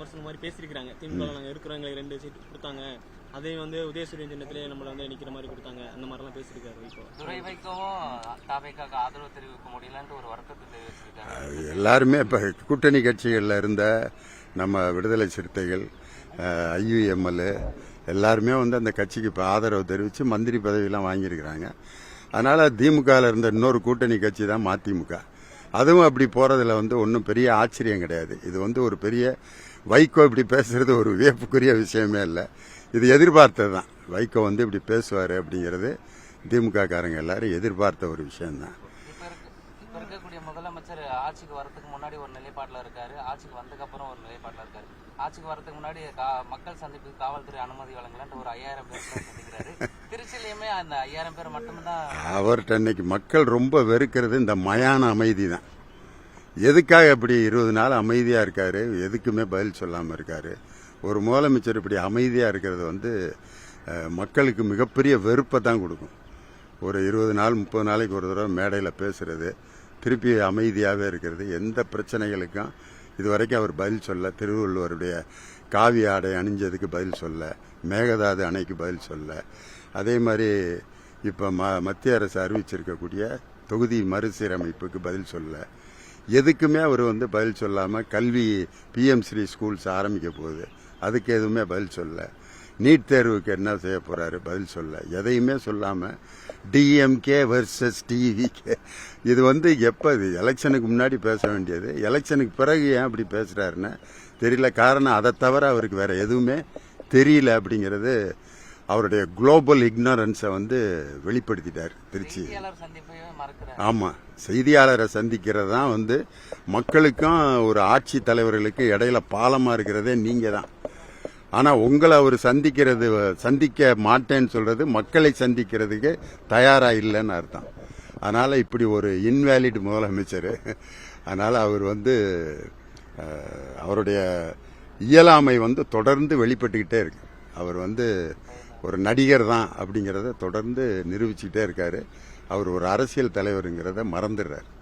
விமர்சனம் மாதிரி பேசியிருக்காங்க. திமுக நாங்க இருக்கிறவங்க 2 சீட் கொடுத்தாங்க, அதே வந்து உதயசூரியன் சின்னத்திலே நம்மள வந்து நிக்கிற மாதிரி கொடுத்தாங்க, அந்த மாதிரிலாம் பேசியிருக்காரு. இப்போ துரை வைக்கவும் தாவேக்காக்கு ஆதரவு தெரிவிக்க முடியலன்ட்டு ஒரு வருத்தத்தை தெரிவிச்சிருக்காங்க. எல்லாருமே இப்போ கூட்டணி கட்சிகளில் இருந்த நம்ம விடுதலை சிறுத்தைகள், IUML எல்லாருமே வந்து அந்த கட்சிக்கு இப்போ ஆதரவு தெரிவித்து மந்திரி பதவியெல்லாம் வாங்கியிருக்கிறாங்க. அதனால் திமுகவில் இருந்த இன்னொரு கூட்டணி கட்சி தான் மதிமுக. அதுவும் அப்படி போகிறதுல வந்து ஒன்றும் பெரிய ஆச்சரியம் கிடையாது. இது வந்து ஒரு பெரிய வைகோ இப்படி பேசுறது ஒரு வியப்புக்குரிய விஷயமே இல்லை. இது எதிர்பார்த்தது தான். வைகோ வந்து இப்படி பேசுவார் அப்படிங்கிறது திமுக காரங்க எல்லாரும் எதிர்பார்த்த ஒரு விஷயம்தான். இப்ப இருக்கக்கூடிய முதலமைச்சர் ஆட்சிக்கு வரதுக்கு முன்னாடி ஒரு நிலைப்பாட்டில் இருக்காரு, ஆட்சிக்கு வந்ததுக்கு அப்புறம் ஒரு நிலைப்பாட்டில் இருக்காரு. ஆட்சிக்கு வரதுக்கு முன்னாடி மக்கள் சந்திப்புக்கு காவல்துறை அனுமதி வழங்கலான்ட்டு ஒரு 5000 பேர் சந்திக்கிறாரு. திருச்சியிலுமே அந்த 5000 பேர் மட்டும்தான். அவர்கிட்ட இன்னைக்கு மக்கள் ரொம்ப வெறுக்கிறது இந்த மயான அமைதி தான். எதுக்காக இப்படி 20 நாள் அமைதியா இருக்காரு, எதுக்குமே பதில் சொல்லாம இருக்காரு. ஒரு முதலமைச்சர் இப்படி அமைதியா இருக்கிறது வந்து மக்களுக்கு மிகப்பெரிய வெறுப்பை தான் கொடுக்கும். ஒரு 20 நாள் 30 நாளைக்கு ஒரு தடவை மேடையில் பேசுறது, திருப்பி அமைதியாகவே இருக்கிறது, எந்த பிரச்சனைகளுக்கும் இதுவரைக்கும் அவர் பதில் சொல்ல. திருவள்ளுவருடைய காவி ஆடை அணிஞ்சதுக்கு பதில் சொல்ல, மேகதாது அணைக்கு பதில் சொல்ல, அதே மாதிரி இப்போ மத்திய அரசு அறிவிச்சிருக்கக்கூடிய தொகுதி மறுசீரமைப்புக்கு பதில் சொல்ல, எதுக்குமே அவர் வந்து பதில் சொல்லாமல் கல்வி PM-ஸ்ரீ ஸ்கூல்ஸ் ஆரம்பிக்க போகுது, அதுக்கு எதுவுமே பதில் சொல்ல. நீட் தேர்வுக்கு என்ன செய்ய போறாரு, பதில் சொல்ல. எதையுமே சொல்லாமல் DMK vs TVK. இது வந்து எப்போ இது எலெக்ஷனுக்கு முன்னாடி பேச வேண்டியது, எலெக்ஷனுக்கு பிறகு ஏன் அப்படி பேசுறாருன்னு தெரியல. காரணம் அதை தவிர அவருக்கு வேற எதுவுமே தெரியல அப்படிங்கிறது அவருடைய குளோபல் இக்னரன்ஸை வந்து வெளிப்படுத்திட்டார். திருச்சி ஆமாம், செய்தியாளரை சந்திக்கிறது தான் வந்து மக்களுக்கும் ஒரு ஆட்சி தலைவர்களுக்கு இடையில பாலமாக இருக்கிறதே நீங்கள் தான். ஆனால் உங்களை அவர் சந்திக்க மாட்டேன்னு சொல்றது மக்களை சந்திக்கிறதுக்கு தயாராக இல்லைன்னு அர்த்தம். அதனால் இப்படி ஒரு இன்வேலிட் முதலமைச்சர். அதனால் அவர் வந்து அவருடைய இயலாமை வந்து தொடர்ந்து வெளிப்பட்டுக்கிட்டே இருக்கு. அவர் வந்து ஒரு நடிகர் தான் அப்படிங்கிறத தொடர்ந்து நிரூபிச்சுக்கிட்டே இருக்காரு. அவர் ஒரு அரசியல் தலைவருங்கிறத மறந்துடுறார்.